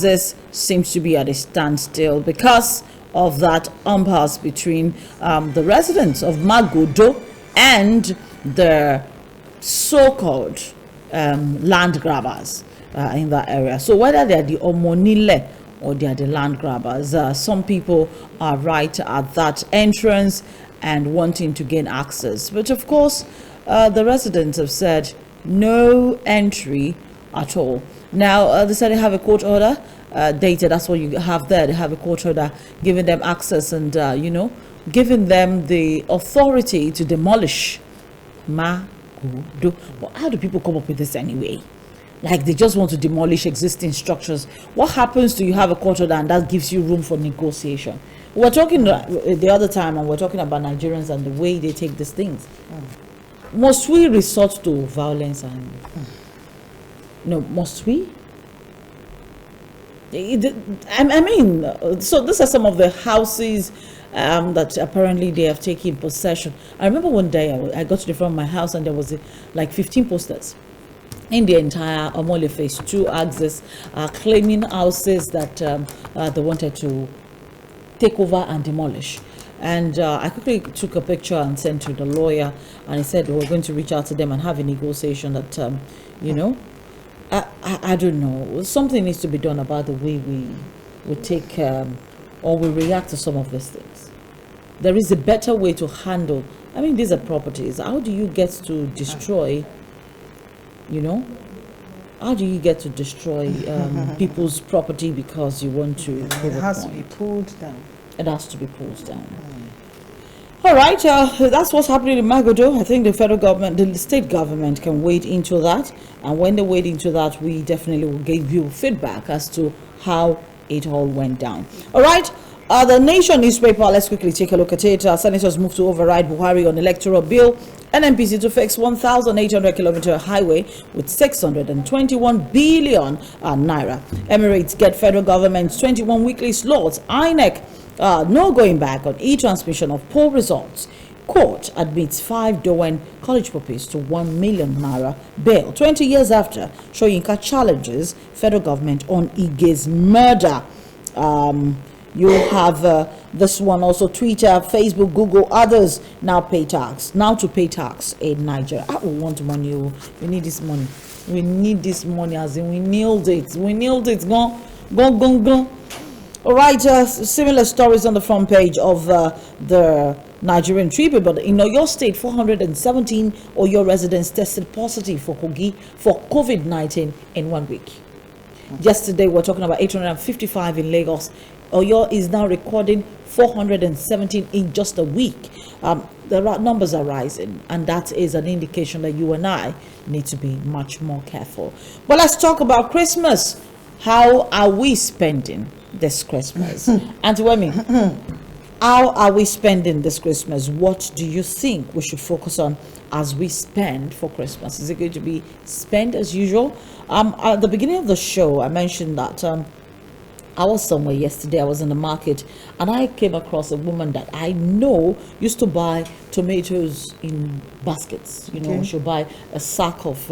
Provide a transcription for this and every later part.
this seems to be at a standstill because of that impasse between the residents of Magodo and the so-called land grabbers in that area. So whether they're the Omonile or they are the land grabbers, some people are right at that entrance and wanting to gain access. But of course, the residents have said no entry at all. Now, they said they have a court order dated. That's what you have there. They have a court order giving them access and, giving them the authority to demolish Magodo. But how do people come up with this anyway? Like they just want to demolish existing structures. What happens to you have a court order and that gives you room for negotiation? We were talking the other time and we're talking about Nigerians and the way they take these things. Must we resort to violence and... No, must we? I mean, so these are some of the houses that apparently they have taken possession. I remember one day I got to the front of my house and there was like 15 posters in the entire Omole Phase 2 axis claiming houses that they wanted to take over and demolish. And I quickly took a picture and sent to the lawyer, and he said we're going to reach out to them and have a negotiation that, I don't know. Something needs to be done about the way we take or we react to some of these things. There is a better way to handle. I mean, these are properties. How do you get to destroy, how do you get to destroy people's property because you want to... It has to be pulled down. It has to be pulled down. All right, that's what's happening in Magodo. I think the federal government, the state government can wade into that. And when they wade into that, we definitely will give you feedback as to how it all went down. All right, the Nation newspaper, let's quickly take a look at it. Senators move to override Buhari on electoral bill. NNPC to fix 1,800-kilometer highway with 621 billion naira. Emirates get federal government's 21 weekly slots. INEC no going back on e-transmission of poll results. Court admits 5 Dowen college pupils to 1 million naira bail. 20 years after, Soyinka challenges federal government on Ige's murder. You have this one also: Twitter, Facebook, Google, others now pay tax. Now to pay tax in Nigeria. I want money. We need this money. We need this money, as in we nailed it. We nailed it. Go. All right, similar stories on the front page of the Nigerian Tribune, but in Oyo State, 417 Oyo residents tested positive for COVID-19 in 1 week. Yesterday, we're talking about 855 in Lagos. Oyo is now recording 417 in just a week. The numbers are rising, and that is an indication that you and I need to be much more careful. But let's talk about Christmas. How are we spending this Christmas? Auntie Wemi, how are we spending this Christmas? What do you think we should focus on as we spend for Christmas? Is it going to be spend as usual? At the beginning of the show, I mentioned that I was somewhere yesterday. I was in the market and I came across a woman that I know used to buy tomatoes in baskets. She'll buy a sack of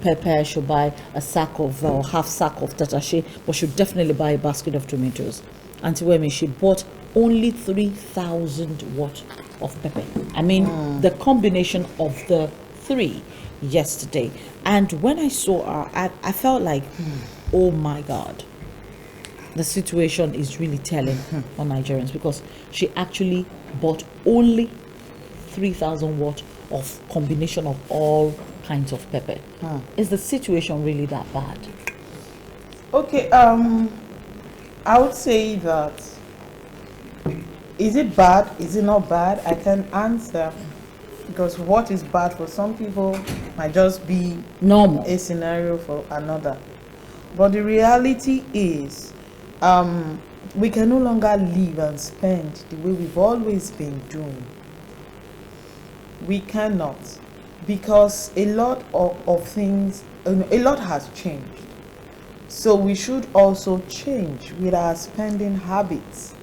pepper, she'll buy a sack of half sack of tatashe, but she'll definitely buy a basket of tomatoes. And to me, she bought only 3,000 worth of pepper. I mean, the combination of the three yesterday. And when I saw her, I felt like, oh my God. The situation is really telling on Nigerians, because she actually bought only 3,000 worth of combination of all kinds of pepper. Is the situation really that bad? Okay, I would say that, is it bad? Is it not bad? I can answer, because what is bad for some people might just be normal, a scenario for another. But the reality is, we can no longer live and spend the way we've always been doing. We cannot, because a lot of things, a lot has changed. So we should also change with our spending habits.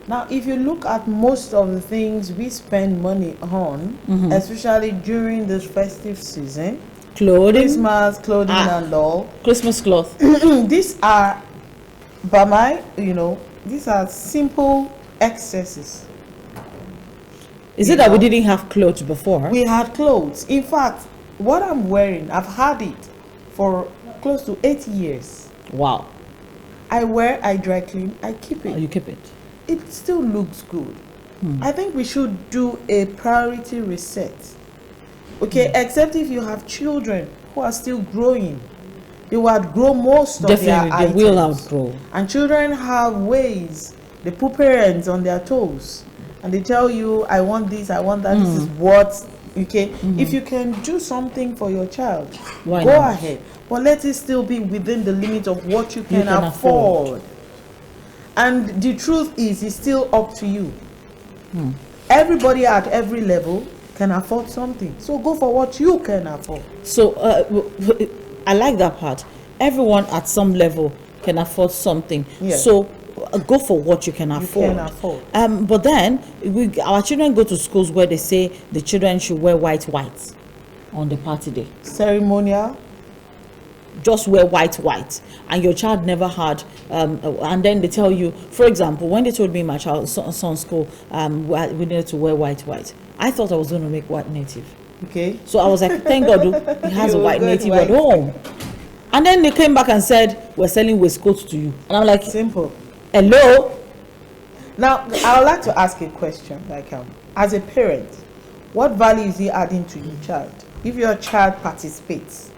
Now, if you look at most of the things we spend money on, especially during this festive season, clothing, Christmas clothing and all, Christmas cloth, these are But these are simple excesses. Is it that we didn't have clothes before? We had clothes. In fact, what I'm wearing, I've had it for close to 8 years. Wow. I wear, I dry clean, I keep it. Oh, you keep it? It still looks good. I think we should do a priority reset. Okay, except if you have children who are still growing. They will outgrow most of their items. Definitely, they will outgrow. And children have ways. They put parents on their toes. And they tell you, I want this, I want that, this is what, okay? If you can do something for your child, Why go not? ahead. But let it still be within the limit of what you can afford. And the truth is, it's still up to you. Everybody at every level can afford something. So go for what you can afford. So I like that part. Everyone at some level can afford something. Yes. So go for what you can afford. You can afford. But then our children go to schools where they say the children should wear white on the party day. Ceremonial. Just wear white, and your child never had. And then they tell you, for example, when they told me my child's son's school, we needed to wear white. I thought I was going to make white native. Okay. So I was like, thank God he has a white native at home. And then they came back and said, we're selling waistcoats to you. And I'm like, Simple. Hello? Now, I would like to ask a question. Like, as a parent, what value is he adding to your child? If your child participates,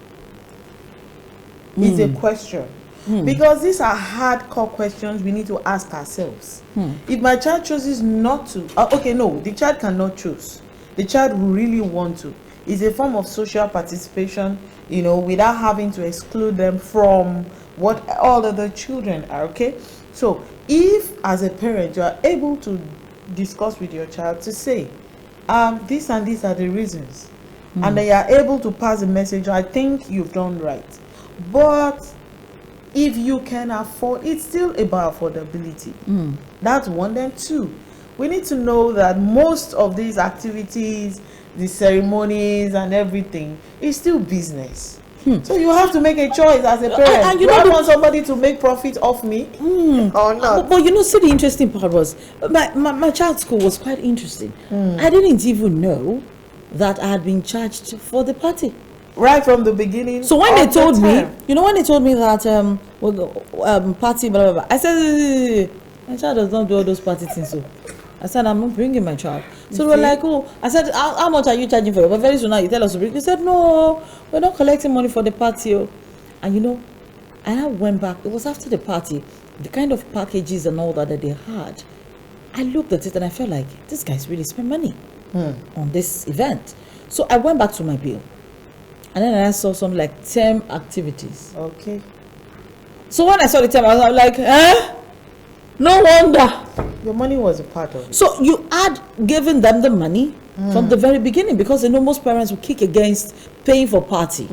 is a question. Because these are hardcore questions we need to ask ourselves. If my child chooses not to, the child cannot choose. The child will really want to. It's a form of social participation, without having to exclude them from what all other children are, okay? So, if as a parent you are able to discuss with your child to say, this and these are the reasons, and they are able to pass the message, I think you've done right. But if you can afford, it's still about affordability. That's one. Then two, we need to know that most of these activities, the ceremonies and everything, is still business. So you have to make a choice as a parent. Do I want somebody to make profit off me or not? But see, the interesting part was my child's school was quite interesting. I didn't even know that I had been charged for the party. Right from the beginning. So when they told me, when they told me that party, blah blah blah, I said my child does not do all those party things. So I said I'm not bringing my child. So they were like, oh, I said how much are you charging for it? But very soon now you tell us to bring. He said no, we're not collecting money for the party. And I went back. It was after the party, the kind of packages and all that they had. I looked at it and I felt like this guy's really spent money on this event. So I went back to my bill. And then I saw some like 10 activities. Okay. So when I saw the 10, I was like, no wonder. Your money was a part of it. So you had given them the money from the very beginning, because they know most parents will kick against paying for party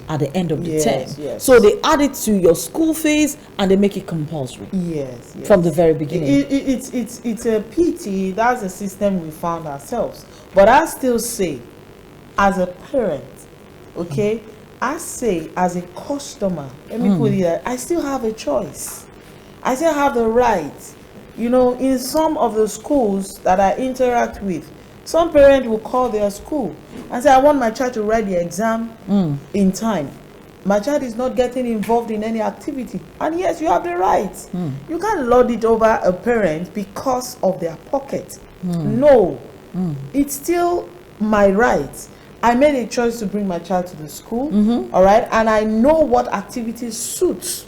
at the end of the term. Yes. So they add it to your school fees and they make it compulsory. Yes. From the very beginning. It's a pity. That's a system we found ourselves. But I still say, as a parent, okay, I say as a customer, let me put it that I still have a choice. I still have the right. In some of the schools that I interact with, some parents will call their school and say, I want my child to write the exam in time. My child is not getting involved in any activity. And yes, you have the right. You can't lord it over a parent because of their pocket. No. It's still my right. I made a choice to bring my child to the school, all right, and I know what activities suit.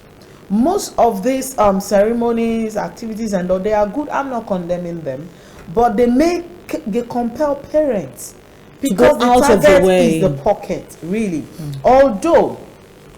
Most of these ceremonies, activities, and all, they are good. I'm not condemning them, but they compel parents because the target is the pocket, really. Although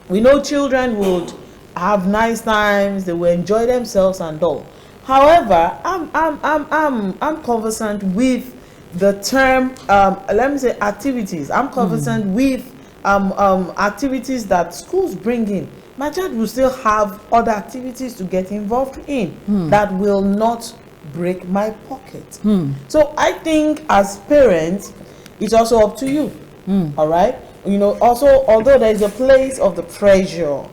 we know children would have nice times, they will enjoy themselves and all. However, I'm conversant with the term, let me say activities. I'm conversant with activities that schools bring in. My child will still have other activities to get involved in that will not break my pocket. So I think as parents, it's also up to you. All right. Also, although there is a place of the pressure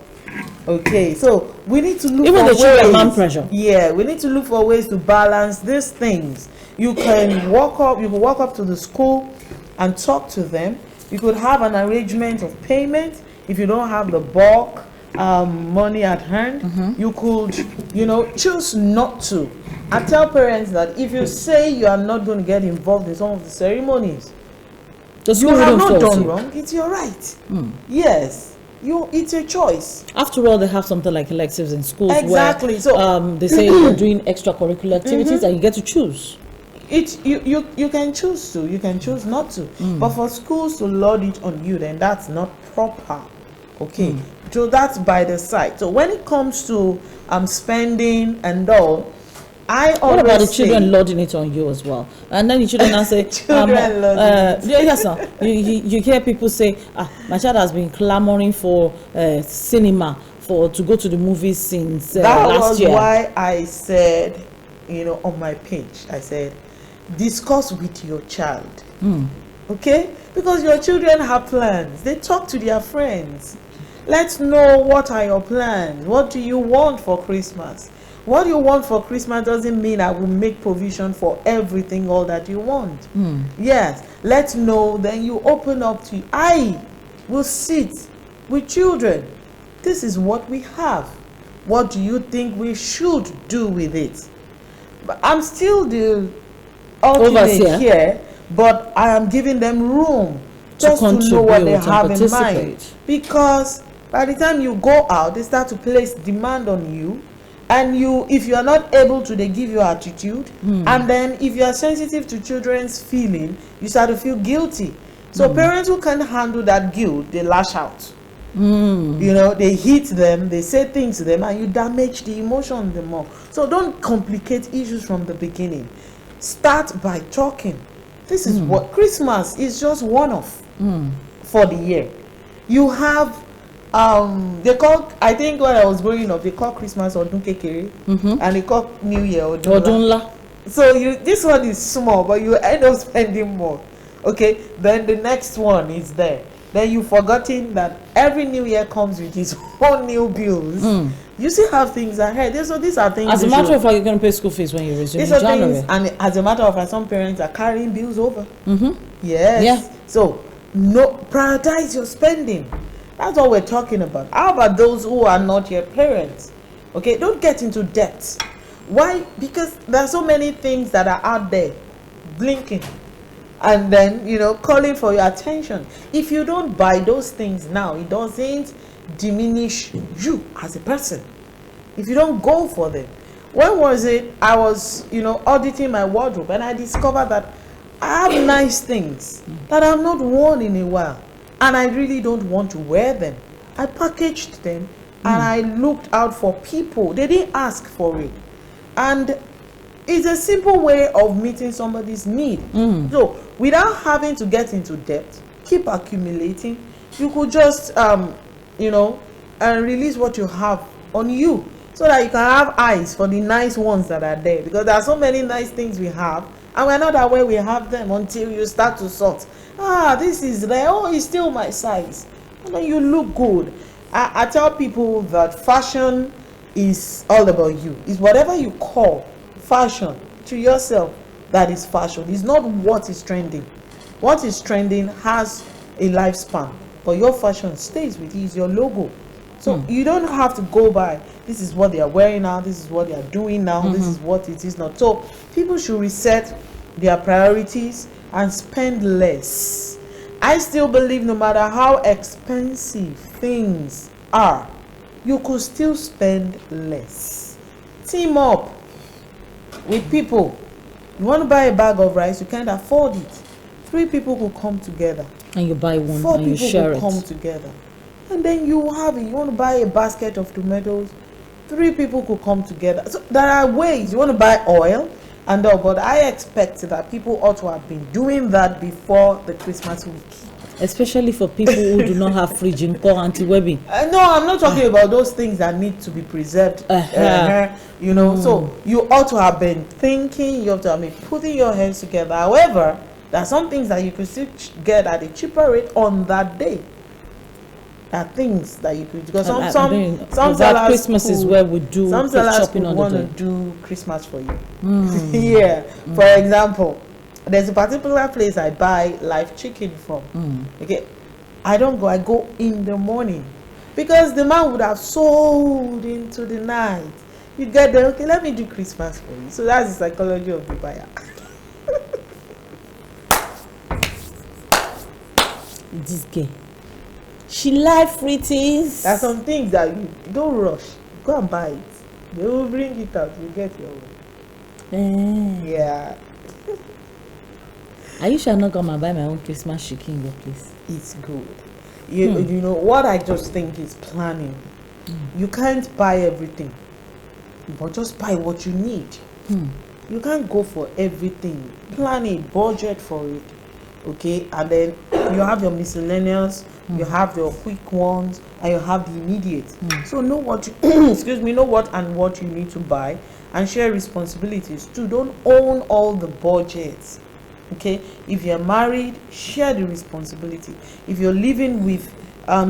Okay, so we need to look Even for the children, man ways. pressure. Yeah, we need to look for ways to balance these things. You can walk up. You can walk up to the school and talk to them. You could have an arrangement of payment if you don't have the bulk money at hand. You could, choose not to. I tell parents that if you say you are not going to get involved in some of the ceremonies, The you school have wouldn't not force done you. wrong. It's your right. Yes, it's a choice. After all, they have something like electives in schools Exactly. where So they say you're doing extracurricular activities and you get to choose. you can choose to, you can choose not to, but for schools to load it on you, then that's not proper. Okay, so that's by the side. So when it comes to spending and all, I always What about the children say, loading it on you as well? And then the children now say, Children loading yes, sir. You hear people say, my child has been clamoring for cinema to go to the movies since that last was year. why I said, on my page, I said, discuss with your child. Okay, because your children have plans. They talk to their friends. Let's know, what are your plans? What do you want for Christmas? What you want for Christmas doesn't mean I will make provision for everything, all that you want. Yes, let's know. Then you open up to, I will sit with children. This is what we have. What do you think we should do with it? But I'm still the ultimate Overseer. here, but I am giving them room just to know what they contribute and have in mind. participate. Because by the time you go out, they start to place demand on you, and if you are not able to, they give you attitude. And then if you are sensitive to children's feeling, you start to feel guilty. So parents who can't handle that guilt, they lash out. They hit them, they say things to them, and you damage the emotion the more. So don't complicate issues from the beginning. Start by talking. This is what Christmas is, just one-off for the year. You have they call, I think when I was growing up, they call Christmas Odun Kekere, and they call New Year Odunla. So this one is small, but you end up spending more. Okay, then the next one is there. Then you've forgotten that every new year comes with its own new bills. You still have things ahead. So these are things. As a matter of fact, you're going to pay school fees when you resume in these are January. things, and as a matter of fact, some parents are carrying bills over. Yes. Yeah. So prioritize your spending. That's what we're talking about. How about those who are not yet parents? Okay, don't get into debt. Why? Because there are so many things that are out there blinking, and then calling for your attention. If you don't buy those things now, it doesn't diminish you as a person. If you don't go for them. When was it I was auditing my wardrobe, and I discovered that I have nice things that I've not worn in a while, and I really don't want to wear them. I packaged them and I looked out for people. They didn't ask for it, and it's a simple way of meeting somebody's need. So without having to get into debt, keep accumulating. You could just release what you have on you, so that you can have eyes for the nice ones that are there, because there are so many nice things we have and we're not aware we have them until you start to sort. This is there, it's still my size, and then you look good. I tell people that fashion is all about you. It's whatever you call fashion to yourself, that is fashion. It's not what is trending. What is trending has a lifespan, but your fashion stays with you. It's your logo. So you don't have to go by, this is what they are wearing now, this is what they are doing now, this is what it is not. So people should reset their priorities and spend less. I still believe no matter how expensive things are, you could still spend less. Team up with people. You want to buy a bag of rice, you can't afford it. 3 people could come together. And you buy one 4 and you people share could it. come together. And then you have it. You want to buy a basket of tomatoes, 3 people could come together. So there are ways. You want to buy oil and all, but I expect that people ought to have been doing that before the Christmas week. Especially for people who do not have fridge in core anti-webbing. No, I'm not talking about those things that need to be preserved. So you ought to have been thinking, you have to have been putting your heads together. However, there are some things that you could still get at a cheaper rate on that day. are things that you could, because I mean, some that sellers Christmas is where we do some thrift sellers shopping could on want the to day. do Christmas for you. Yeah. For example, there's a particular place I buy live chicken from. Okay, I don't go. I go in the morning, because the man would have sold into the night. You get there, okay, let me do Christmas for you. So that's the psychology of the buyer. This girl, she like free things. There are some things that you don't rush. Go and buy it. They will bring it out. You get your own. Yeah, Are you sure I'm not gonna buy my own Christmas chicken in your place? it's good. You know what I just think is planning. You can't buy everything, but just buy what you need. You can't go for everything. Plan it, budget for it. Okay, and then you have your miscellaneous, you have your quick ones, and you have the immediate. So know what you excuse me, know what and what you need to buy, and share responsibilities too. Don't own all the budgets. Okay, if you're married, share the responsibility. If you're living with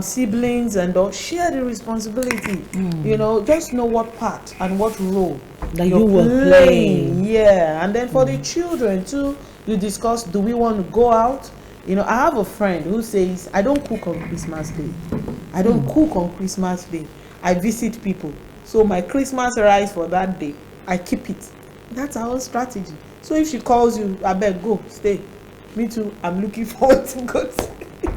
siblings and all, share the responsibility. You know, just know what part and what role That you're you will play. Yeah, and then for the children too, you discuss, do we want to go out? You know, I have a friend who says, I don't cook on Christmas Day. I don't cook on Christmas Day. I visit people. So my Christmas rice for that day, I keep it. That's our strategy. So if she calls you, I beg, go, stay. Me too, I'm looking forward to go to it.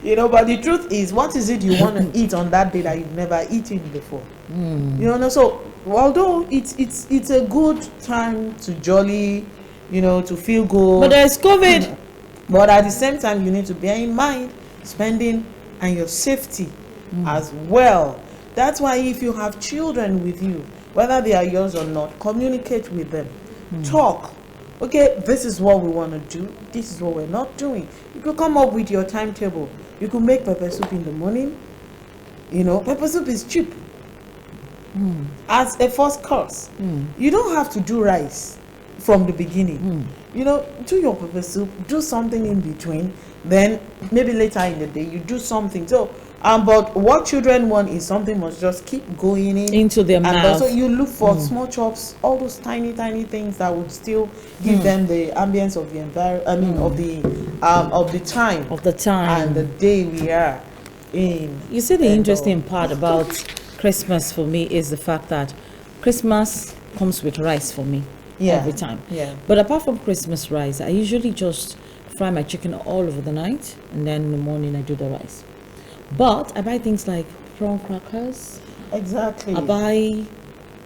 You know, but the truth is, what is it you want to eat on that day that you've never eaten before? You know, so although it's a good time to jolly, you know, to feel good. But there's COVID. But at the same time, you need to bear in mind spending and your safety as well. That's why if you have children with you, whether they are yours or not, communicate with them. Talk. Okay, this is what we want to do. This is what we're not doing. You could come up with your timetable. You could make pepper soup in the morning. You know, pepper soup is cheap. As a first course. You don't have to do rice from the beginning. You know, do your pepper soup, do something in between, then maybe later in the day you do something. So but what children want is something must just keep going Into their and mouth. also you look for small chops, all those tiny things that would still give them the ambience of the environment. I mean, of the time Of the time. and the day we are in. You see, the And interesting part about Christmas for me is the fact that Christmas comes with rice for me every time. Yeah. But apart from Christmas rice, I usually just fry my chicken all over the night, and then in the morning I do the rice. But I buy things like prawn crackers. Exactly. I buy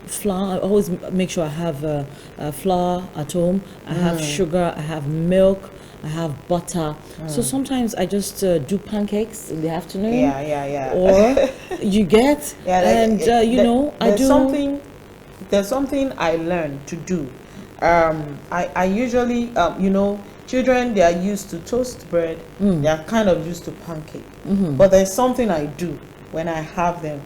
flour. I always make sure I have flour at home. I have sugar. I have milk. I have butter. So sometimes I just do pancakes in the afternoon. Yeah. Or you get, and you know, I do. There's something I learned to do. I usually, you know, children, they are used to toast bread. They are kind of used to pancake. But there's something I do when I have them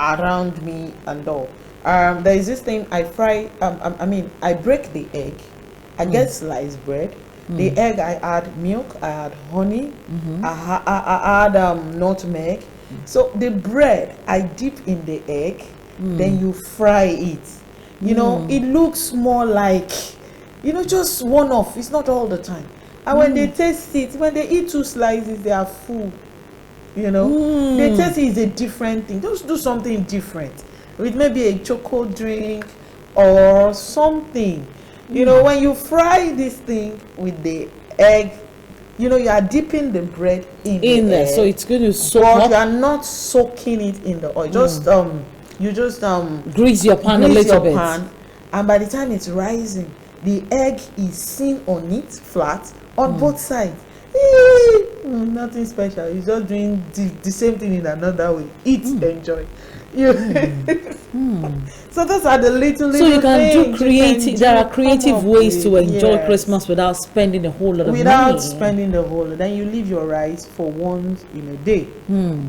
around me and all. There is this thing I fry. I break the egg. I get sliced bread. The egg, I add milk. I add honey. I add nutmeg. So the bread, I dip in the egg. Then you fry it. You know, it looks more like, you know, just one off. It's not all the time. And when they taste it, when they eat 2 slices, they are full. You know, they taste it is a different thing. Just do something different with maybe a chocolate drink or something. You know, when you fry this thing with the egg, you know, you are dipping the bread in the egg, so it's going to soak but up. you are not soaking it in the oil. Just you just Grease your pan a grease little your bit. pan, and by the time it's rising, the egg is seen on it flat on both sides. Nothing special. You're just doing the same thing in another way. Eat, enjoy. So those are the little So you can do things creative. There are creative ways to enjoy Yes. Christmas without spending a whole lot of Without money. spending the whole. Then you leave your rice for once in a day.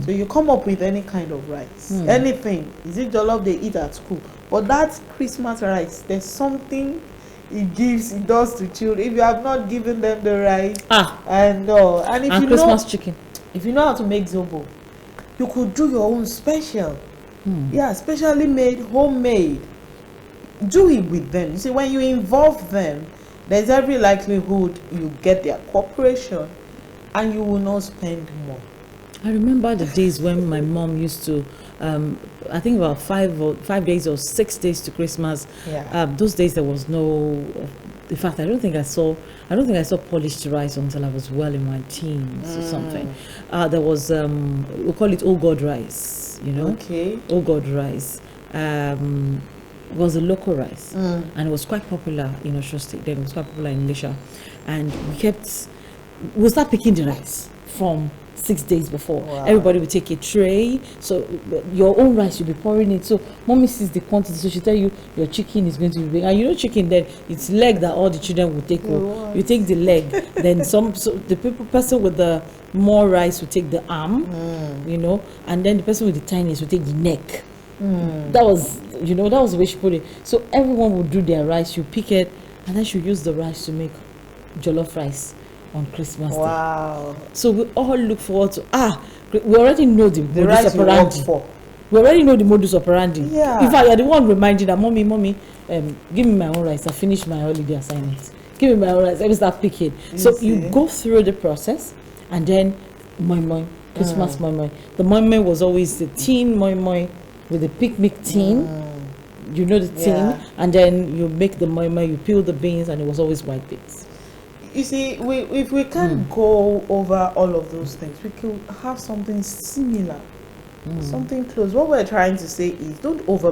So you come up with any kind of rice, anything. Is it jollof they eat at school? But that Christmas rice, there's something it does to children. If you have not given them the rice, and if and you Christmas know, chicken. if you know how to make zobo, you could do your own special. Yeah, specially made, homemade. Do it with them. You see, when you involve them, there's every likelihood you get their cooperation and you will not spend more. I remember the days when my mom used to, I think about 5 days or 6 days to Christmas. Yeah. Those days there was no. In fact, I don't think I saw polished rice until I was well in my teens or something. There was we call it Old God rice, you know. Okay. Old God rice. Was a local rice, and it was quite popular in Osho State. Then it was quite popular in Malaysia, and we start picking the rice from 6 days before. Wow. Everybody will take a tray, so your own rice you'll be pouring it. So mommy sees the quantity, so she tell you your chicken is going to be big, and you know chicken, then it's leg that all the children will take. You take the leg, then so the person with the more rice will take the arm, you know, and then the person with the tiniest will take the neck. That was the way she put it. So everyone would do their rice, you pick it, and then you use the rice to make jollof rice on Christmas Day. Wow. So we all look forward to we already know the modus rice you operandi. work for. We already know the modus operandi. Yeah. In fact, you're the one reminding that mommy, give me my own rice. I finished my holiday assignment. Give me my own rice. Let me start picking. So you go through the process, and then Christmas moi. The moi was always the tin moi with the picnic tin. You know the tin, and then you make the moi, you peel the beans, and it was always white beans. You see, if we can't go over all of those things, we could have something similar, something close. What we're trying to say is don't over